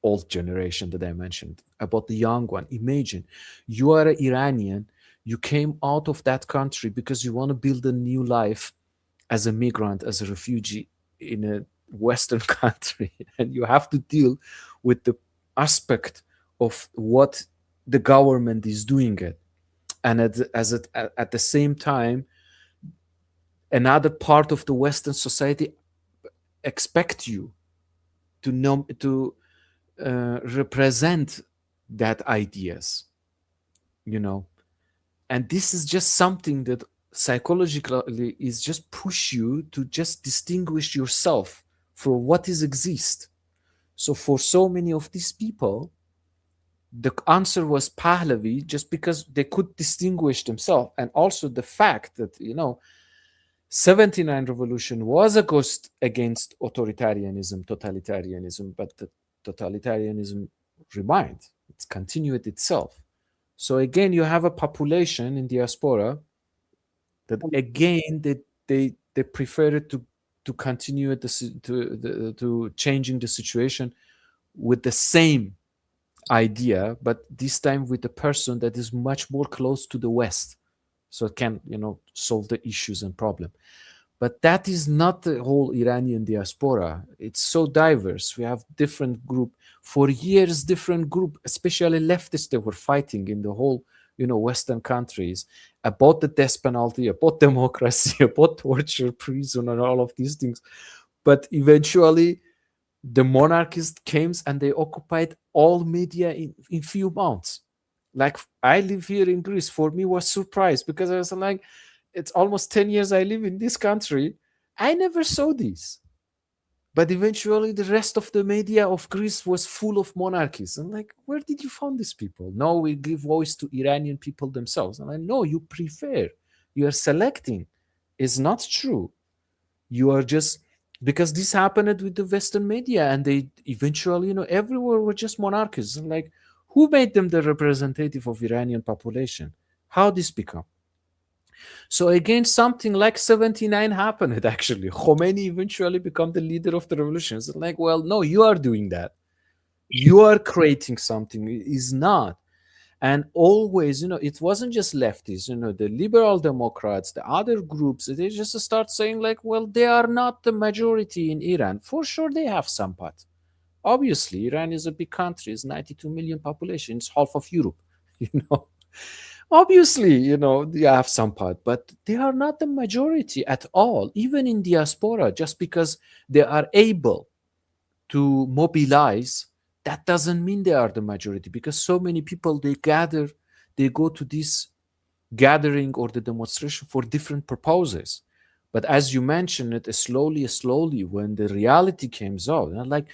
old generation that I mentioned, about the young one. Imagine you are an Iranian, you came out of that country because you want to build a new life as a migrant, as a refugee in a Western country, and you have to deal with the aspect of what the government is doing it. And at the same time, another part of the Western society expect you to represent that ideas, and this is just something that psychologically is just push you to just distinguish yourself for what is exist. So for so many of these people, the answer was Pahlavi, just because they could distinguish themselves, and also the fact that 79 revolution was a ghost against authoritarianism, totalitarianism, but the totalitarianism remained. It's continued itself. So again, you have a population in diaspora that again they prefer to continue to changing the situation with the same idea, but this time with a person that is much more close to the West, so it can solve the issues and problem. But that is not the whole Iranian diaspora. It's so diverse. We have different group for years, different group, especially leftists, that were fighting in the whole Western countries about the death penalty, about democracy, about torture, prison, and all of these things. But eventually the monarchists came and they occupied all media in few months. Like, I live here in Greece. For me, was surprised, because I was like, it's almost 10 years I live in this country. I never saw this. But eventually the rest of the media of Greece was full of monarchies. I'm like, where did you find these people? No, we give voice to Iranian people themselves. And I know you prefer, you are selecting. It's not true. You are just, because this happened with the Western media, and they eventually, everywhere were just monarchies. And like, who made them the representative of Iranian population? How this become? So again, something like 79 happened actually. Khomeini eventually become the leader of the revolution. It's like, well, no, you are doing that. You are creating something. It is not. And always, it wasn't just lefties, the liberal Democrats, the other groups, they just start saying like, well, they are not the majority in Iran. For sure, they have some part. Obviously, Iran is a big country. It's 92 million population. It's half of Europe, Obviously, they have some part, but they are not the majority at all, even in diaspora. Just because they are able to mobilize, that doesn't mean they are the majority, because so many people, they gather, they go to this gathering or the demonstration for different purposes. But as you mentioned it, slowly, when the reality comes out, like,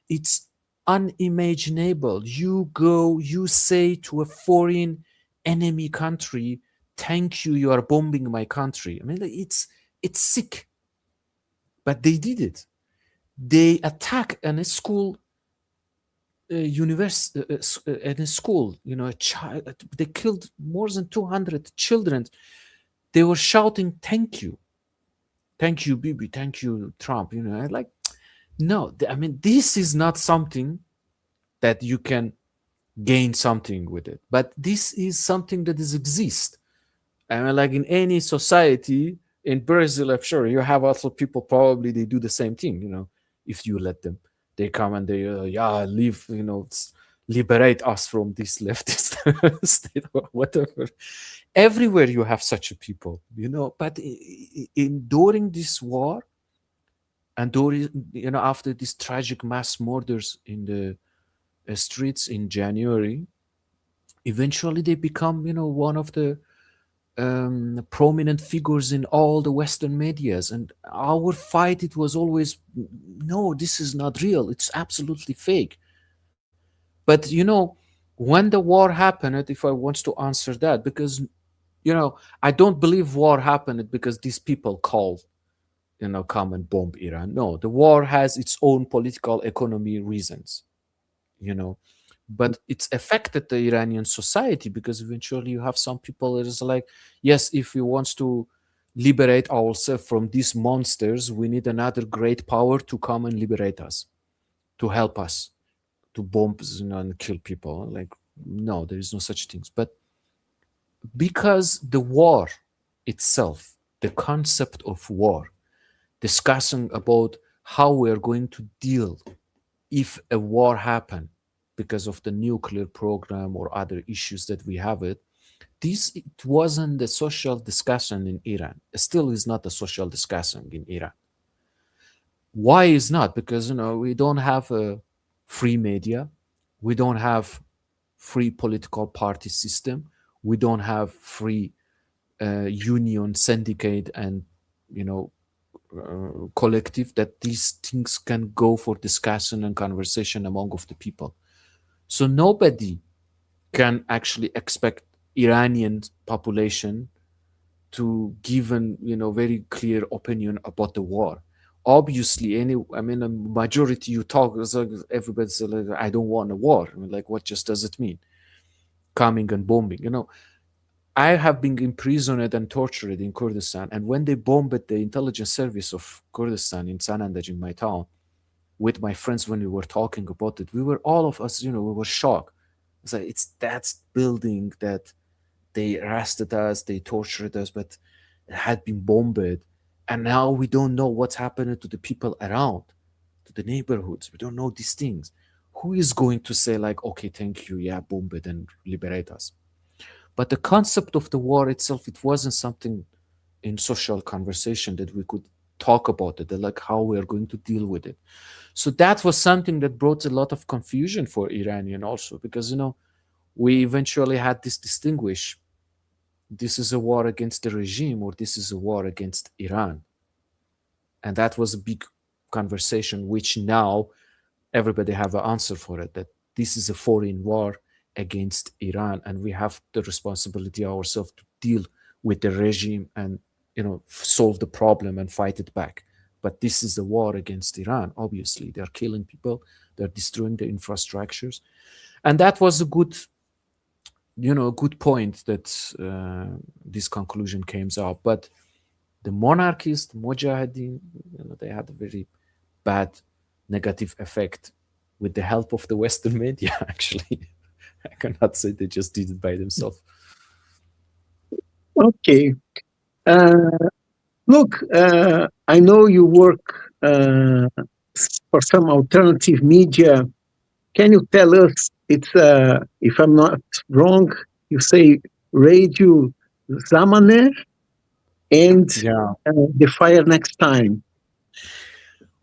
it's unimaginable. You go, you say to a foreign enemy country, thank you, you are bombing my country. I mean, it's sick, but they did it. they attack in a school, university, in a school, you know, a child. They killed more than 200 children. They were shouting, "Thank you, Bibi, thank you, Trump." You know, like, no, I mean, this is not something that you can gain something with it, but this is something that is exist. I mean, like in any society, in Brazil, I'm sure you have also people probably they do the same thing. You know, if you let them, they come and they leave. You know, liberate us from this leftist state or whatever. Everywhere you have such a people, you know. But during this war, and during, you know, after these tragic mass murders in the streets in January, eventually they become, you know, one of the prominent figures in all the Western medias. And our fight, it was always, no, this is not real. It's absolutely fake. But, you know, when the war happened, if I want to answer that, because, you know, I don't believe war happened because these people called, you know, come and bomb Iran. No, the war has its own political economy reasons, you know, but it's affected the Iranian society because eventually you have some people that is like, yes, if we want to liberate ourselves from these monsters, we need another great power to come and liberate us, to help us, to bomb, you know, and kill people. Like, no, there is no such things. But because the war itself, the concept of war, discussing about how we are going to deal if a war happen because of the nuclear program or other issues that we have it wasn't the social discussion in Iran. It still is not a social discussion in Iran. Why is not? Because, you know, we don't have a free media, we don't have free political party system, we don't have free union, syndicate, and, you know, collective that these things can go for discussion and conversation among of the people. So nobody can actually expect Iranian population to give an, you know, very clear opinion about the war. Obviously, I mean, a majority you talk, everybody's like, I don't want a war. I mean, like, what just does it mean? Coming and bombing, you know. I have been imprisoned and tortured in Kurdistan, and when they bombed the intelligence service of Kurdistan in Sanandaj, in my town, with my friends, when we were talking about it, we were all of us, you know, we were shocked. It's like, it's that building that they arrested us, they tortured us, but it had been bombed, and now we don't know what's happening to the people around, to the neighborhoods. We don't know these things. Who is going to say like, okay, thank you, yeah, bomb it and liberate us? But the concept of the war itself, it wasn't something in social conversation that we could talk about it, like how we are going to deal with it. So that was something that brought a lot of confusion for Iranian also, because, you know, we eventually had this distinguish, this is a war against the regime or this is a war against Iran. And that was a big conversation, which now everybody have an answer for it, that this is a foreign war against Iran, and we have the responsibility ourselves to deal with the regime and, you know, solve the problem and fight it back. But this is a war against Iran. Obviously, they're killing people, they're destroying the infrastructures, and that was a good, you know, a good point that this conclusion came out. But the monarchists, Mujahideen, you know, they had a very bad negative effect with the help of the Western media, actually. I cannot say they just did it by themselves. Okay. Look, I know you work for some alternative media. Can you tell us, it's, if I'm not wrong, you say Radio Zamaner and The Fire Next Time.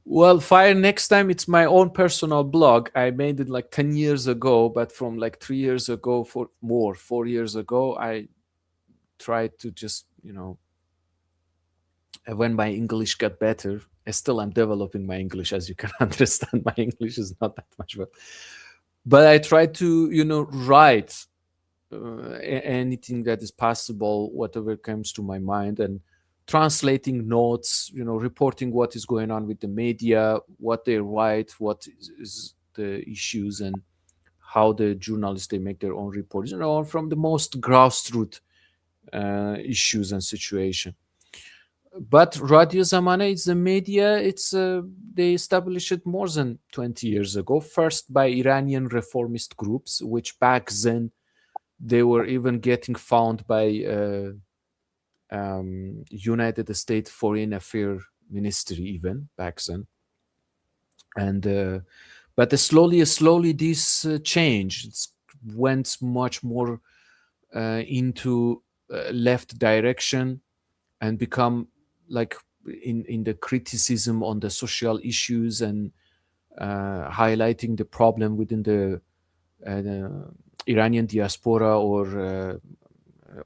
Well, Fire Next Time, it's my own personal blog. I made it like 10 years ago, but from like 3 years ago, 4 years ago, I tried to just, you know, when my English got better, I'm developing my English, as you can understand. My English is not that much, but I try to, you know, write anything that is possible, whatever comes to my mind, and translating notes, reporting what is going on with the media, what they write, what is the issues, and how the journalists they make their own reports, from the most grassroots issues and situation. But Radio Zamana, it's the media. They established it more than 20 years ago. First by Iranian reformist groups, which back then they were even getting found by United States Foreign Affairs Ministry even back then. And but slowly this changed. It went much more into left direction and become like in the criticism on the social issues and highlighting the problem within the Iranian diaspora or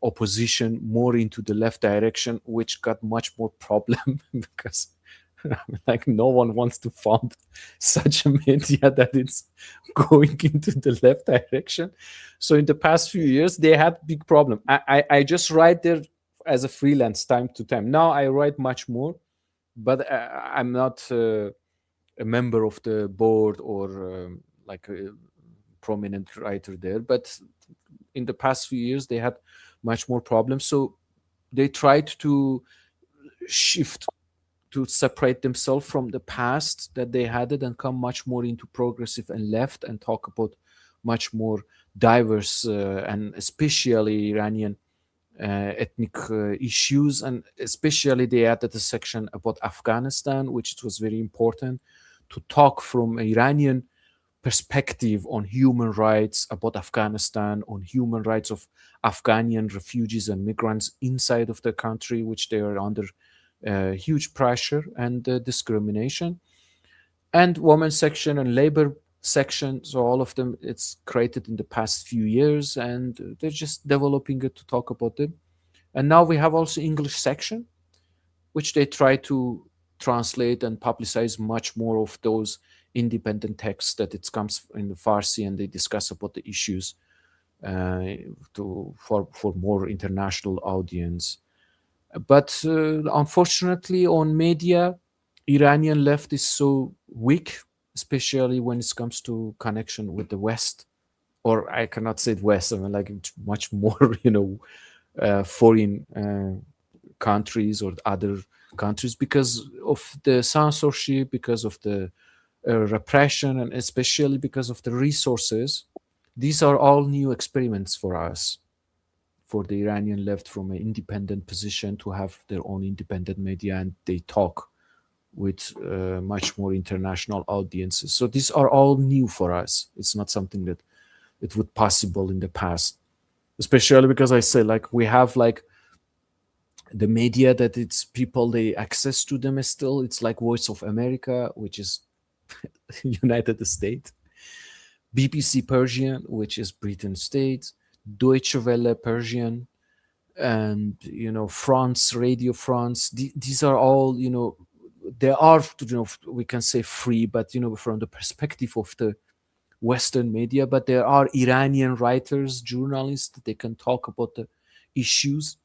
opposition more into the left direction, which got much more problem because like no one wants to fund such a media that it's going into the left direction. So in the past few years, they had big problem. I just write there as a freelance time to time. Now I write much more, but I'm not a member of the board or like a prominent writer there. But in the past few years, they had much more problems. So they tried to shift to separate themselves from the past that they had it and come much more into progressive and left and talk about much more diverse and especially Iranian ethnic issues. And especially they added a section about Afghanistan, which it was very important to talk from Iranian perspective on human rights about Afghanistan, on human rights of Afghanian refugees and migrants inside of the country, which they are under huge pressure and discrimination. And women's section and labor section, so all of them, it's created in the past few years, and they're just developing it to talk about it. And now we have also English section, which they try to translate and publicize much more of those independent texts that it comes in the Farsi, and they discuss about the issues for more international audience. But unfortunately, on media, Iranian left is so weak, especially when it comes to connection with the West. Or I cannot say the West. I mean, like it's much more, foreign countries or other countries because of the censorship, because of the repression, and especially because of the resources. These are all new experiments for us, for the Iranian left from an independent position to have their own independent media, and they talk with much more international audiences. So these are all new for us. It's not something that it would possible in the past, especially because I say like we have like the media that it's people, they access to them is still, it's like Voice of America, which is United States, BBC Persian, which is Britain States, Deutsche Welle Persian, and France, Radio France. These are all they are we can say free, but from the perspective of the Western media. But there are Iranian writers, journalists. They can talk about the issues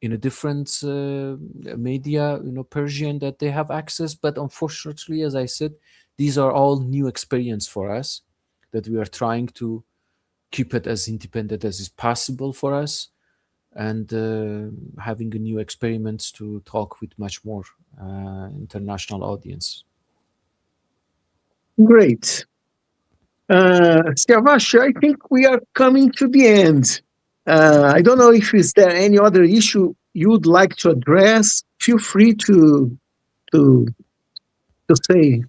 in a different media, Persian, that they have access. But unfortunately, as I said, these are all new experience for us that we are trying to keep it as independent as is possible for us, and having a new experiments to talk with much more international audience. Great. Siyâvash, I think we are coming to the end. I don't know if is there any other issue you would like to address. Feel free to say.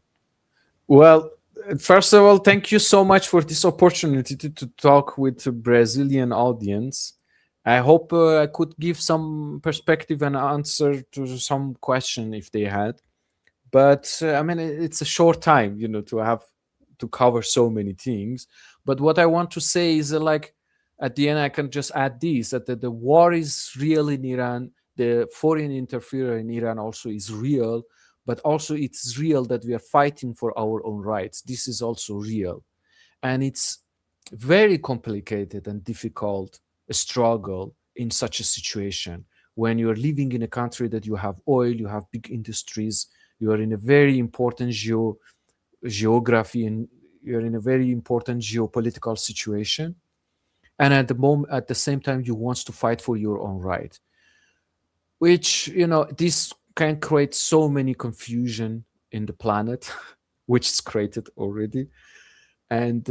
Well, first of all, thank you so much for this opportunity to talk with the Brazilian audience. I hope I could give some perspective and answer to some question if they had. But I mean, it's a short time, to have to cover so many things. But what I want to say is like, at the end, I can just add this, that the war is real in Iran. The foreign interference in Iran also is real, but also it's real that we are fighting for our own rights. This is also real. And it's very complicated and difficult struggle in such a situation when you're living in a country that you have oil, you have big industries, you are in a very important geography, and you're in a very important geopolitical situation. And at the same time, you want to fight for your own right, which, this can create so many confusion in the planet, which is created already. And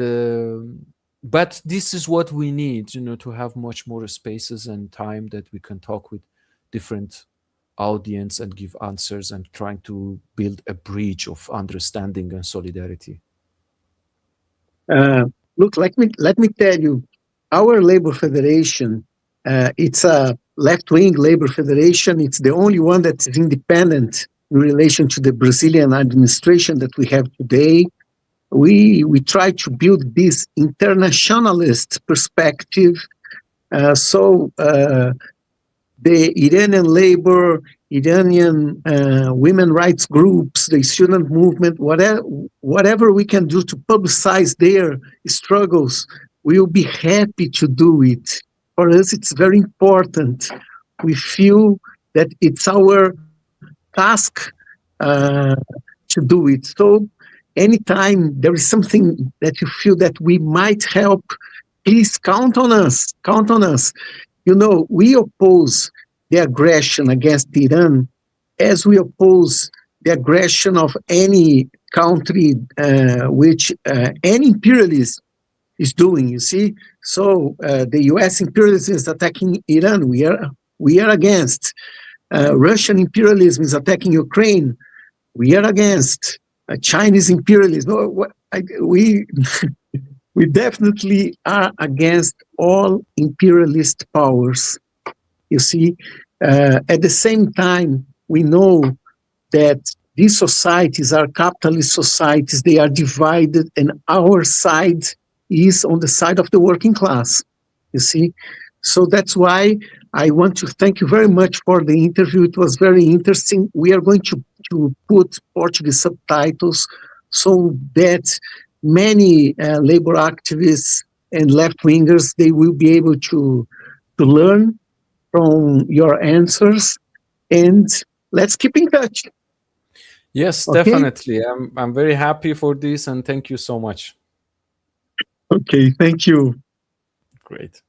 but this is what we need, to have much more spaces and time that we can talk with different audience and give answers and trying to build a bridge of understanding and solidarity. Look, let me tell you, our labor federation, it's a left-wing labor federation. It's the only one that is independent in relation to the Brazilian administration that we have today. We try to build this internationalist perspective. So the Iranian labor, Iranian women rights groups, the student movement, whatever we can do to publicize their struggles, we will be happy to do it. For us, it's very important. We feel that it's our task to do it. So anytime there is something that you feel that we might help, please count on us. Count on us. We oppose the aggression against Iran as we oppose the aggression of any country which any imperialist is doing, you see. So the US imperialism is attacking Iran. We are against. Russian imperialism is attacking Ukraine. We are against. Chinese imperialism. We definitely are against all imperialist powers. You see, at the same time, we know that these societies are capitalist societies. They are divided, and our side is on the side of the working class. You see, so that's why I want to thank you very much for the interview. It was very interesting. We are going to put Portuguese subtitles so that many labor activists and left-wingers, they will be able to learn from your answers, and let's keep in touch. Yes, Okay? definitely. I'm very happy for this, and thank you so much. Okay, thank you. Great.